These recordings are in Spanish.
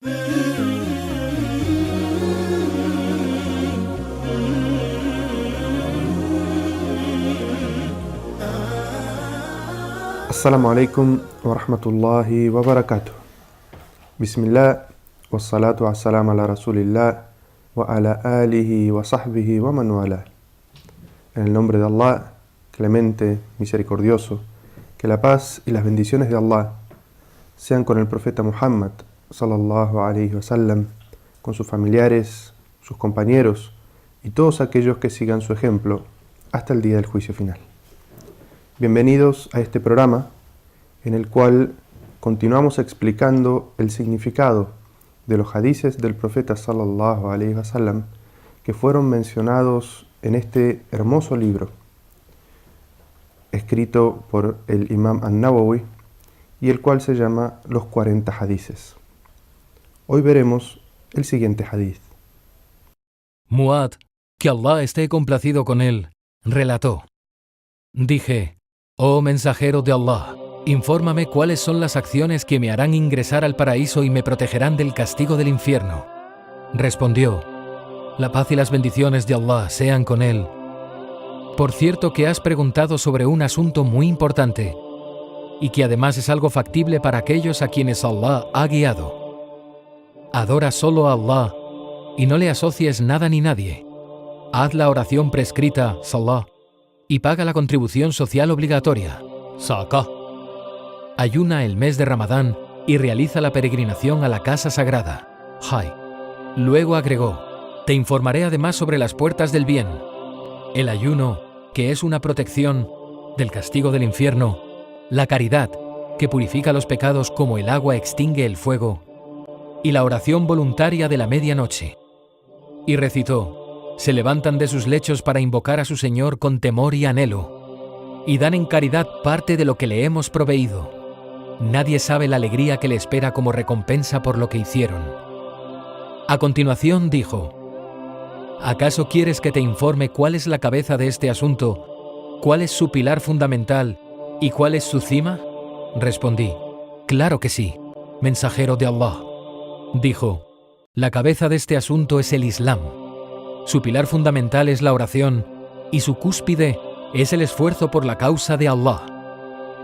Assalamu alaikum wa rahmatullahi wa barakatuh. Bismillah, wa salatu wa salam ala rasulillah, wa ala alihi wa sahbihi wa man wala. En el nombre de Allah, clemente, misericordioso, que la paz y las bendiciones de Allah sean con el profeta Muhammad, sallallahu alayhi wa sallam, con sus familiares, sus compañeros y todos aquellos que sigan su ejemplo hasta el día del juicio final. Bienvenidos a este programa en el cual continuamos explicando el significado de los hadices del profeta sallallahu alaihi wasallam que fueron mencionados en este hermoso libro escrito por el Imam An-Nawawi y el cual se llama Los 40 hadices. Hoy veremos el siguiente hadith. Muad, que Allah esté complacido con él, relató: Dije, oh mensajero de Allah, infórmame cuáles son las acciones que me harán ingresar al paraíso y me protegerán del castigo del infierno. Respondió: la paz y las bendiciones de Allah sean con él. Por cierto que has preguntado sobre un asunto muy importante, y que además es algo factible para aquellos a quienes Allah ha guiado. Adora solo a Allah, y no le asocies nada ni nadie. Haz la oración prescrita, Salah, y paga la contribución social obligatoria, Zakah. Ayuna el mes de Ramadán y realiza la peregrinación a la casa sagrada, Hajj. Luego agregó: te informaré además sobre las puertas del bien, el ayuno, que es una protección del castigo del infierno, la caridad, que purifica los pecados como el agua extingue el fuego, y la oración voluntaria de la medianoche. Y recitó: se levantan de sus lechos para invocar a su Señor con temor y anhelo, y dan en caridad parte de lo que le hemos proveído. Nadie sabe la alegría que le espera como recompensa por lo que hicieron. A continuación dijo: ¿acaso quieres que te informe cuál es la cabeza de este asunto, cuál es su pilar fundamental y cuál es su cima? Respondí: claro que sí, mensajero de Allah. Dijo: la cabeza de este asunto es el Islam. Su pilar fundamental es la oración y su cúspide es el esfuerzo por la causa de Allah.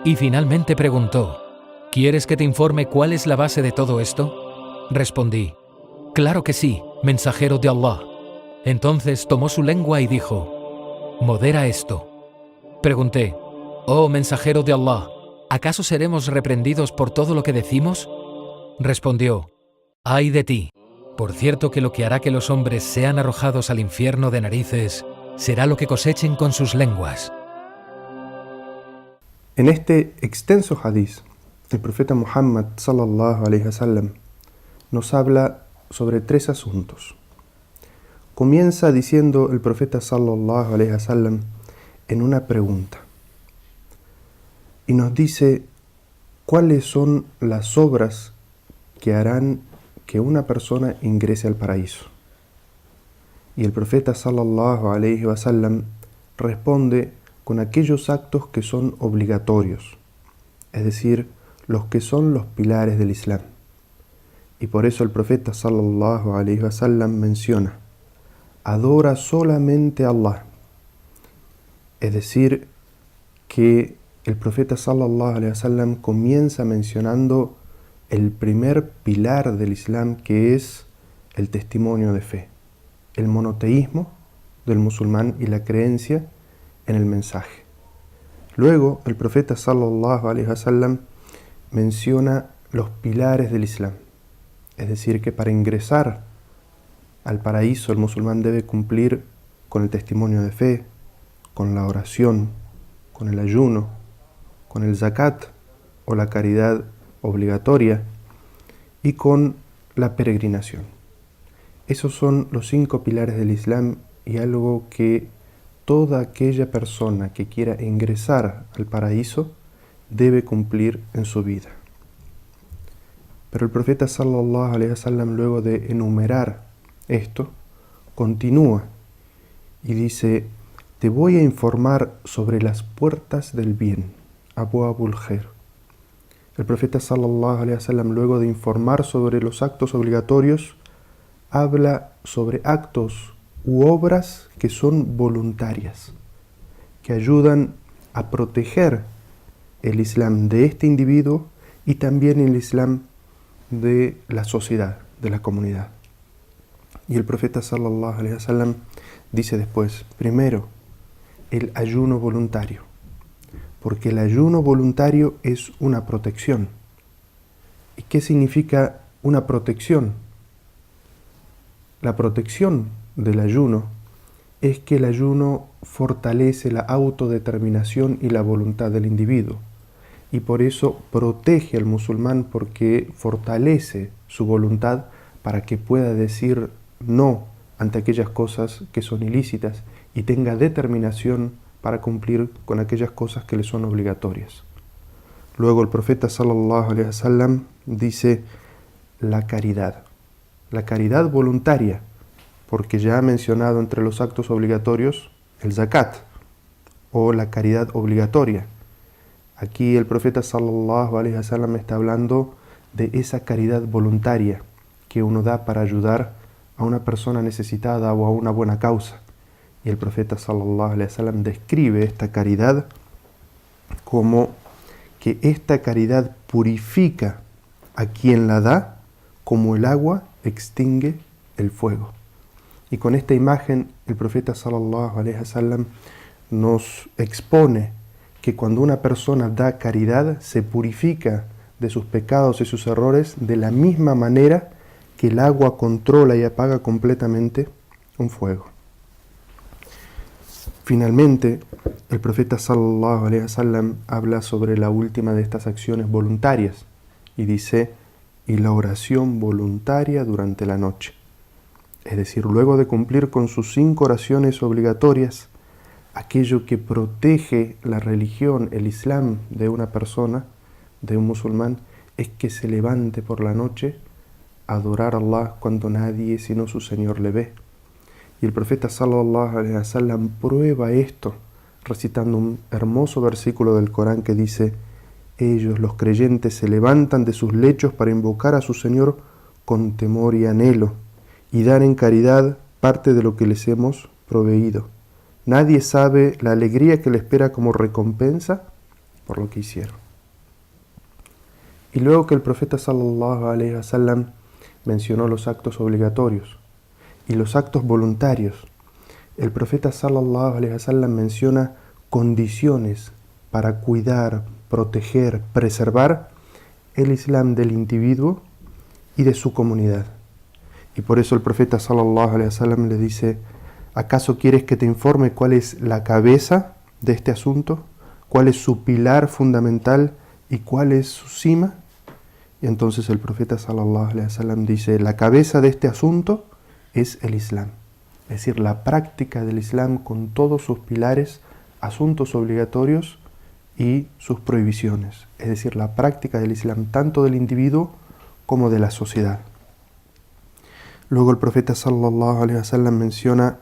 Y finalmente preguntó: ¿quieres que te informe cuál es la base de todo esto? Respondí: claro que sí, mensajero de Allah. Entonces tomó su lengua y dijo: modera esto. Pregunté: oh mensajero de Allah, ¿acaso seremos reprendidos por todo lo que decimos? Respondió: ay de ti. Por cierto que lo que hará que los hombres sean arrojados al infierno de narices será lo que cosechen con sus lenguas. En este extenso hadiz, el profeta Muhammad sallallahu alaihi wasallam nos habla sobre 3 asuntos. Comienza diciendo el profeta sallallahu alaihi wasallam en una pregunta y nos dice cuáles son las obras que harán que una persona ingrese al paraíso. Y el profeta sallallahu alaihi wasallam responde con aquellos actos que son obligatorios, es decir, los que son los pilares del Islam. Y por eso el profeta sallallahu alaihi wasallam menciona: adora solamente a Allah. Es decir, que el profeta sallallahu alaihi wasallam comienza mencionando el primer pilar del Islam, que es el testimonio de fe, el monoteísmo del musulmán y la creencia en el mensaje. Luego el profeta sallallahu alaihi wasallam menciona los pilares del Islam, es decir, que para ingresar al paraíso el musulmán debe cumplir con el testimonio de fe, con la oración, con el ayuno, con el zakat o la caridad obligatoria y con la peregrinación. Esos son los 5 pilares del Islam y algo que toda aquella persona que quiera ingresar al paraíso debe cumplir en su vida. Pero el profeta sallallahu alaihi wasallam, luego de enumerar esto, continúa y dice: te voy a informar sobre las puertas del bien, Abu Abul Khair. El profeta sallallahu alaihi wasallam, luego de informar sobre los actos obligatorios, habla sobre actos u obras que son voluntarias, que ayudan a proteger el Islam de este individuo y también el Islam de la sociedad, de la comunidad. Y el profeta sallallahu alaihi wasallam dice después, primero, el ayuno voluntario, porque el ayuno voluntario es una protección. ¿Y qué significa una protección? La protección del ayuno es que el ayuno fortalece la autodeterminación y la voluntad del individuo, y por eso protege al musulmán, porque fortalece su voluntad para que pueda decir no ante aquellas cosas que son ilícitas y tenga determinación para cumplir con aquellas cosas que le son obligatorias. Luego el profeta sallallahu alaihi wasallam dice la caridad voluntaria, porque ya ha mencionado entre los actos obligatorios el zakat o la caridad obligatoria. Aquí el profeta sallallahu alaihi wasallam está hablando de esa caridad voluntaria que uno da para ayudar a una persona necesitada o a una buena causa. Y el profeta sallallahu alaihi wasallam describe esta caridad como que esta caridad purifica a quien la da como el agua extingue el fuego. Y con esta imagen el profeta sallallahu alaihi wasallam nos expone que cuando una persona da caridad se purifica de sus pecados y sus errores de la misma manera que el agua controla y apaga completamente un fuego. Finalmente, el profeta sallallahu alaihi wasallam habla sobre la última de estas acciones voluntarias y dice, y la oración voluntaria durante la noche. Es decir, luego de cumplir con sus 5 oraciones obligatorias, aquello que protege la religión, el Islam de una persona, de un musulmán, es que se levante por la noche a adorar a Allah cuando nadie sino su Señor le ve. Y el profeta sallallahu alaihi wasallam prueba esto recitando un hermoso versículo del Corán que dice, ellos, los creyentes, se levantan de sus lechos para invocar a su Señor con temor y anhelo y dan en caridad parte de lo que les hemos proveído. Nadie sabe la alegría que le espera como recompensa por lo que hicieron. Y luego que el profeta sallallahu alaihi wasallam mencionó los actos obligatorios y los actos voluntarios, el profeta sallallahu alaihi wasallam menciona condiciones para cuidar, proteger, preservar el Islam del individuo y de su comunidad. Y por eso el profeta sallallahu alaihi wasallam le dice, ¿acaso quieres que te informe cuál es la cabeza de este asunto? ¿Cuál es su pilar fundamental y cuál es su cima? Y entonces el profeta sallallahu alaihi wasallam dice, la cabeza de este asunto es el Islam. Es decir, la práctica del Islam con todos sus pilares, asuntos obligatorios y sus prohibiciones. Es decir, la práctica del Islam tanto del individuo como de la sociedad. Luego el profeta sallallahu alaihi wasallam menciona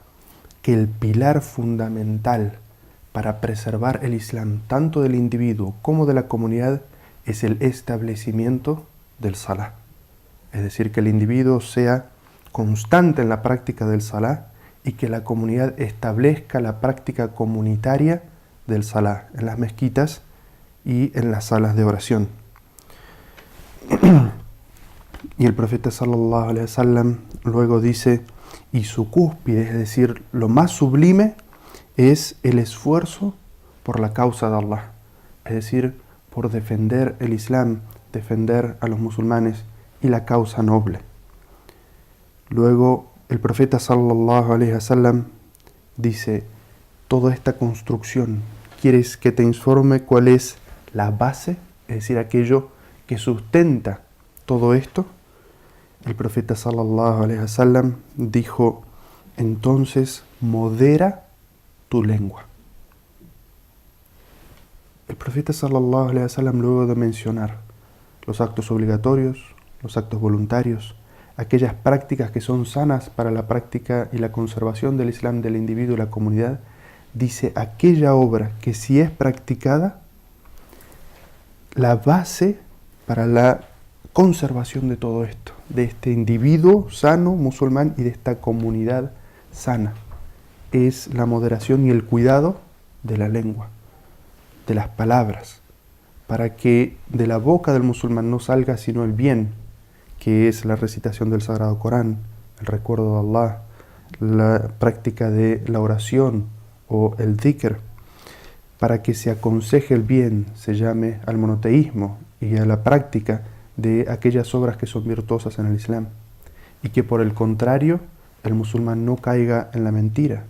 que el pilar fundamental para preservar el Islam tanto del individuo como de la comunidad es el establecimiento del Salah. Es decir, que el individuo sea constante en la práctica del Salah y que la comunidad establezca la práctica comunitaria del Salah en las mezquitas y en las salas de oración. Y el profeta sallallahu alaihi wasallam luego dice, y su cúspide, es decir, lo más sublime, es el esfuerzo por la causa de Allah, es decir, por defender el Islam, defender a los musulmanes y la causa noble. Luego el profeta sallallahu alaihi wasallam dice, toda esta construcción, ¿quieres que te informe cuál es la base? Es decir, aquello que sustenta todo esto. El profeta sallallahu alaihi wasallam dijo, entonces modera tu lengua. El profeta sallallahu alaihi wasallam, luego de mencionar los actos obligatorios, los actos voluntarios, aquellas prácticas que son sanas para la práctica y la conservación del Islam del individuo y la comunidad, dice aquella obra que si es practicada, la base para la conservación de todo esto, de este individuo sano musulmán y de esta comunidad sana. Es la moderación y el cuidado de la lengua, de las palabras, para que de la boca del musulmán no salga sino el bien, que es la recitación del Sagrado Corán, el recuerdo de Allah, la práctica de la oración o el dhikr, para que se aconseje el bien, se llame al monoteísmo y a la práctica de aquellas obras que son virtuosas en el Islam, y que por el contrario el musulmán no caiga en la mentira,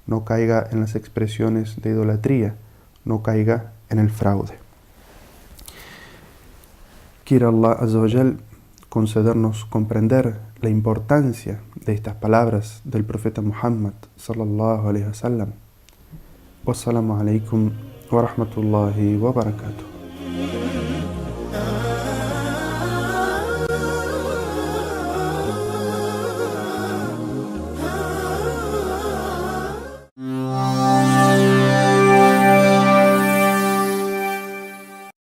no caiga en las expresiones de idolatría, no caiga en el fraude. Quiera Allah Azza wa Jal concedernos comprender la importancia de estas palabras del profeta Muhammad sallallahu alaihi wasallam. Wassalamu alaikum wa rahmatullahi wa barakatuh.